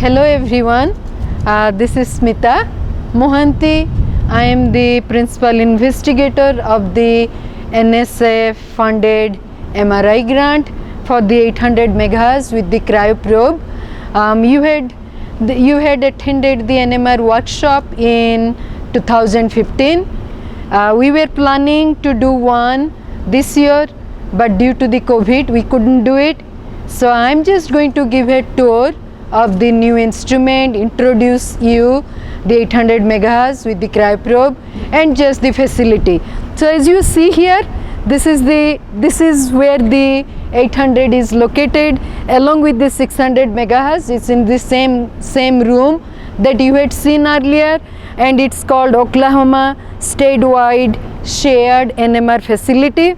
Hello everyone, this is Smita Mohanty. I am the principal investigator of the NSF funded MRI grant for the 800 megahertz with the cryoprobe. You had attended the NMR workshop in 2015. We were planning to do one this year, but due to the COVID we couldn't do it. So I'm just going to give a tour of the new instrument, introduce you the 800 megahertz with the cryoprobe and just the facility. So as you see here, this is where the 800 is located along with the 600 megahertz. It's in the same room that you had seen earlier, and it's called Oklahoma Statewide Shared NMR Facility.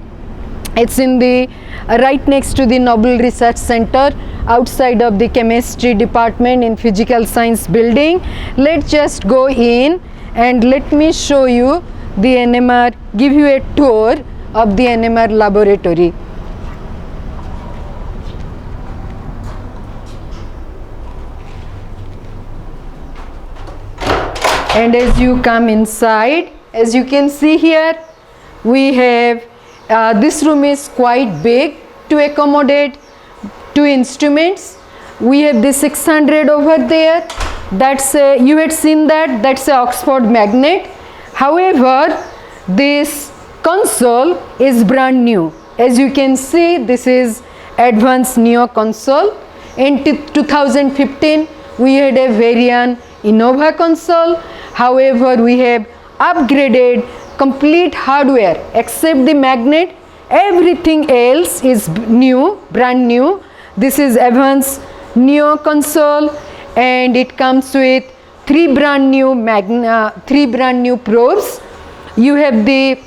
It's in the right next to the Noble Research Center outside of the chemistry department in physical science building. Let's just go in and let me show you the NMR, give you a tour of the NMR laboratory. And as you come inside, as you can see here, we have this room is quite big to accommodate two instruments. We have the 600 over there. That's you had seen that's a Oxford magnet. However, this console is brand new. As you can see, this is Advanced Neo console. In 2015, we had a Varian Innova console. However, we have upgraded complete hardware except the magnet. Everything else is new, brand new. This is Advanced Neo console, and it comes with three brand new probes. You have the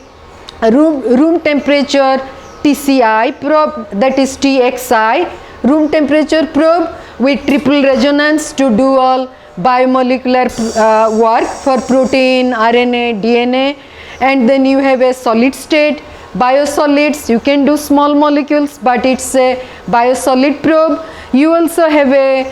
room temperature TCI probe, that is TXI room temperature probe with triple resonance to do all biomolecular work for protein, RNA, DNA. And then you have a solid state biosolids. You can do small molecules, but it's a biosolid probe. You also have a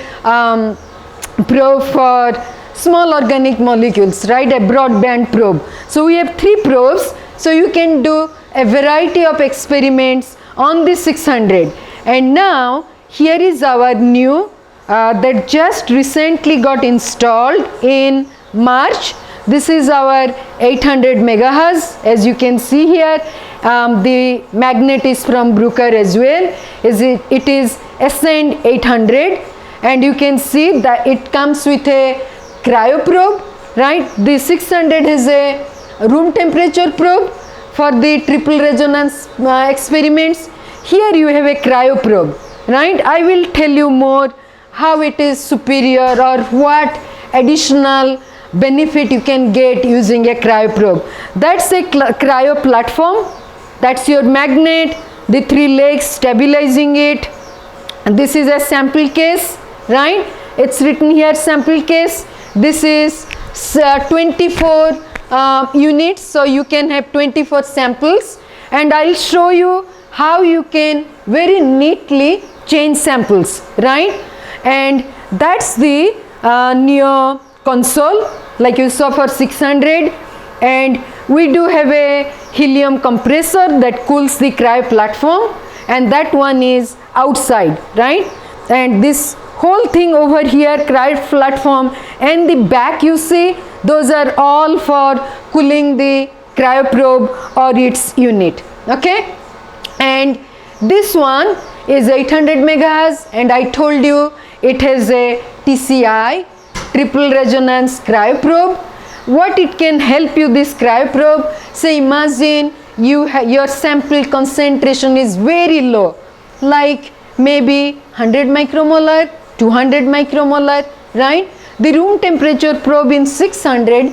probe for small organic molecules, right? A broadband probe. So we have three probes. So you can do a variety of experiments on the 600. And now here is our new that just recently got installed in March. This is our 800 megahertz. As you can see here, the magnet is from Bruker as well. It is Ascend 800, and you can see that it comes with a cryoprobe, right? The 600 has a room temperature probe for the triple resonance experiments. Here you have a cryoprobe, right? I will tell you more how it is superior or what additional benefit you can get using a cryoprobe. That's a cryo platform. That's your magnet, the three legs stabilizing it. This is a sample case, right? It's written here sample case. This is 24 units, so you can have 24 samples, and I'll show you how you can very neatly change samples, right? And that's the Neo console like you saw for 600, and we do have a helium compressor that cools the cryo platform, and that one is outside, right? And this whole thing over here, cryo platform, and the back you see, those are all for cooling the cryoprobe or its unit, okay? And this one is 800 megahertz, and I told you it has a TCI triple resonance cryoprobe. What it can help you, this cryoprobe, say imagine your sample concentration is very low, like maybe 100 micromolar, 200 micromolar, right? The room temperature probe in 600,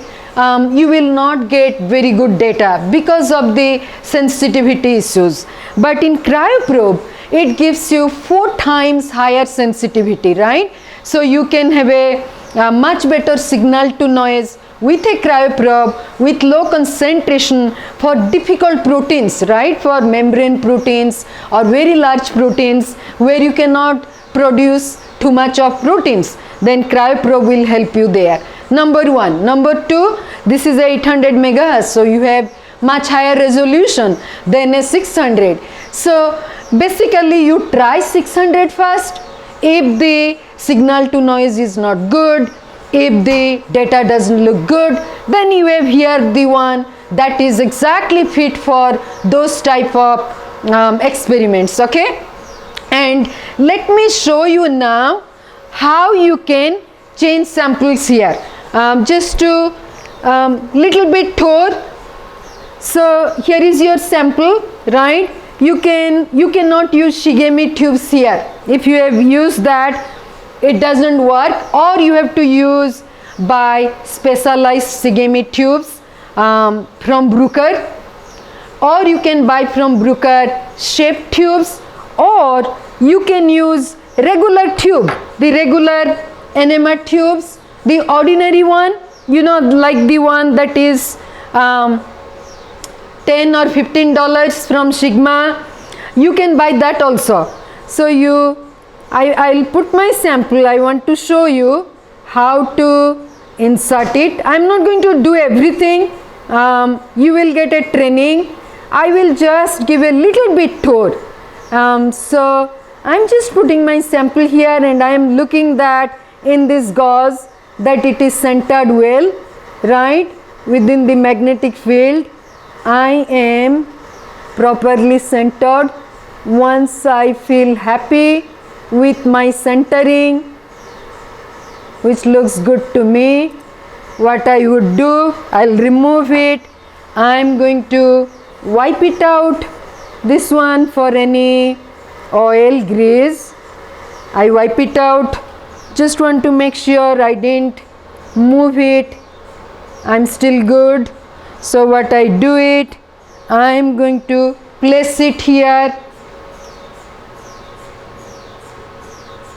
you will not get very good data because of the sensitivity issues. But in cryoprobe, it gives you 4 times higher sensitivity, right? So you can have a much better signal to noise with a cryoprobe with low concentration for difficult proteins, right? For membrane proteins or very large proteins where you cannot produce too much of proteins. then cryoprobe will help you there. Number one. Number two, this is 800 megahertz, so you have much higher resolution than a 600. So basically you try 600 first. If the signal to noise is not good, if the data doesn't look good, then you have here the one that is exactly fit for those type of experiments. Okay, and let me show you now how you can change samples here. Just to little bit tour. So here is your sample, right? You cannot use Shigemi tubes here. If you have used that, it doesn't work, or you have to use by specialized Shigemi tubes from Bruker, or you can buy from Bruker shaped tubes, or you can use regular tube, the regular NMR tubes, the ordinary one, you know, like the one that is $10 or $15 from Sigma. You can buy that also. So I'll put my sample. I want to show you how to insert it. I'm not going to do everything. You will get a training. I will just give a little bit tour. So I'm just putting my sample here, and I am looking that in this gauze that it is centered well, right, within the magnetic field. I am properly centered. Once I feel happy with my centering, which looks good to me, what I would do, I'll remove it. I'm going to wipe it out, this one, for any oil, grease. I wipe it out. Just want to make sure I didn't move it. I'm still good. So what I do it, I'm going to place it here.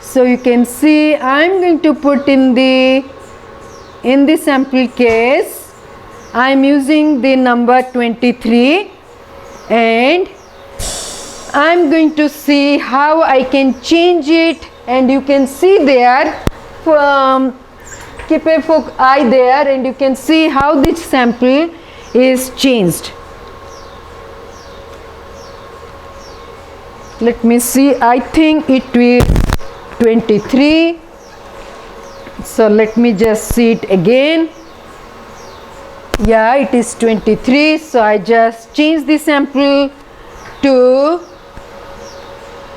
So you can see I'm going to put in the sample case. I'm using the number 23, and I'm going to see how I can change it. And you can see there, keep a eye there, and you can see how this sample is changed. Let me see, I think it will 23. So let me just see it again. Yeah, it is 23. So I just change the sample to,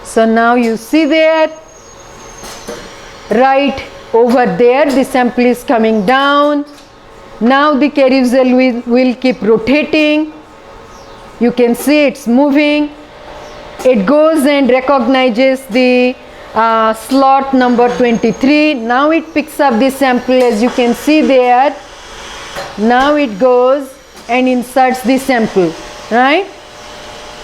so now you see there, right over there, the sample is coming down. Now the carousel will keep rotating. You can see it's moving. It goes and recognizes the slot number 23. Now it picks up the sample, as you can see there. Now it goes and inserts the sample, right?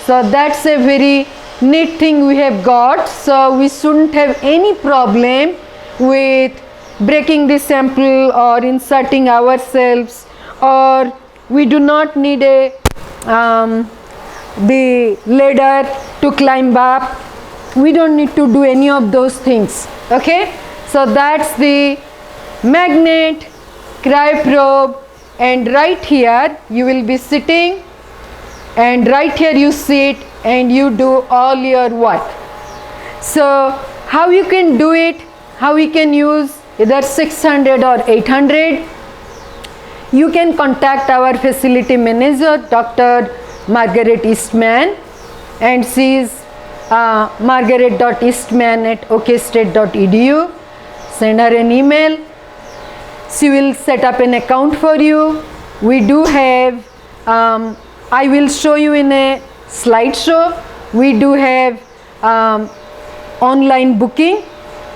So that's a very neat thing we have got. So we shouldn't have any problem with breaking the sample or inserting ourselves, or we do not need a the ladder to climb up. We don't need to do any of those things. Okay, so that's the magnet, cryoprobe, and right here you will be sitting, and right here you sit and you do all your work. So how you can do it, how we can use either 600 or 800, you can contact our facility manager, Dr. Margaret Eastman, and she is margaret.eastman@okstate.edu. Send her an email. She will set up an account for you. We do have, I will show you in a slideshow, we do have online booking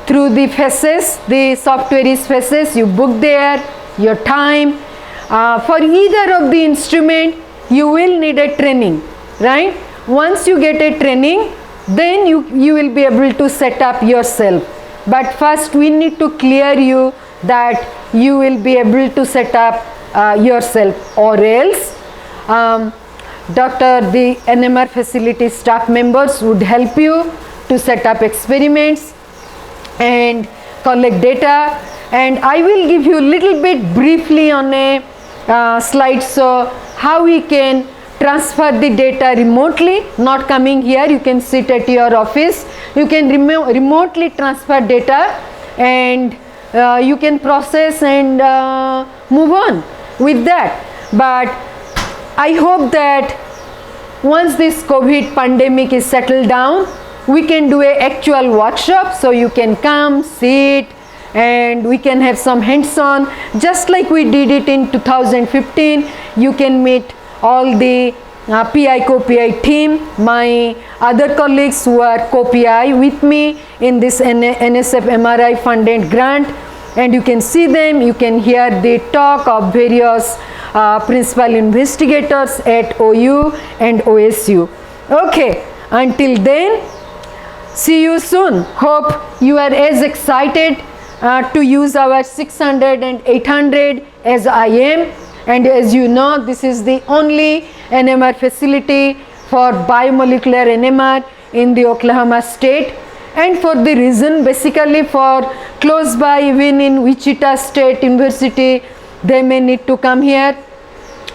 through the FACES. The software is FACES. You book there your time. For either of the instrument, you will need a training, right? Once you get a training, then you will be able to set up yourself. But first we need to clear you that you will be able to set up yourself, or else the NMR facility staff members would help you to set up experiments, and collect data, and I will give you a little bit briefly on a slide, so how we can transfer the data remotely, not coming here. You can sit at your office, you can remotely transfer data, and you can process and move on with that. But I hope that once this COVID pandemic is settled down, we can do a actual workshop, so you can come, sit, and we can have some hands-on, just like we did it in 2015. You can meet all the PI co-PI team, my other colleagues who are co-PI with me in this NSF MRI funded grant, and you can see them, you can hear the talk of various principal investigators at OU and OSU. Okay, until then, see you soon. Hope you are as excited to use our 600 and 800 as I am. And as you know, this is the only NMR facility for biomolecular NMR in the Oklahoma state, and for the reason basically for close by, even in Wichita State University, they may need to come here,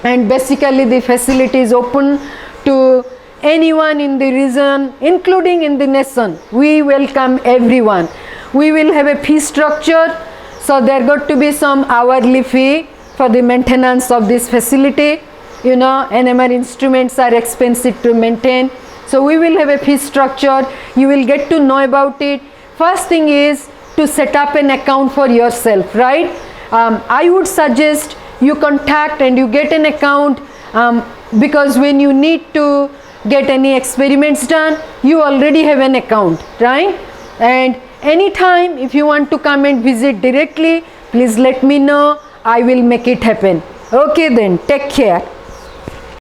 and basically the facility is open to anyone in the region, including in the nation. We welcome everyone. We will have a fee structure, so there got to be some hourly fee for the maintenance of this facility. You know, NMR instruments are expensive to maintain, so we will have a fee structure. You will get to know about it. First thing is to set up an account for yourself, right? I would suggest you contact and you get an account, because when you need to get any experiments done, you already have an account, right? And anytime if you want to come and visit directly, please let me know. I will make it happen. Okay then, take care.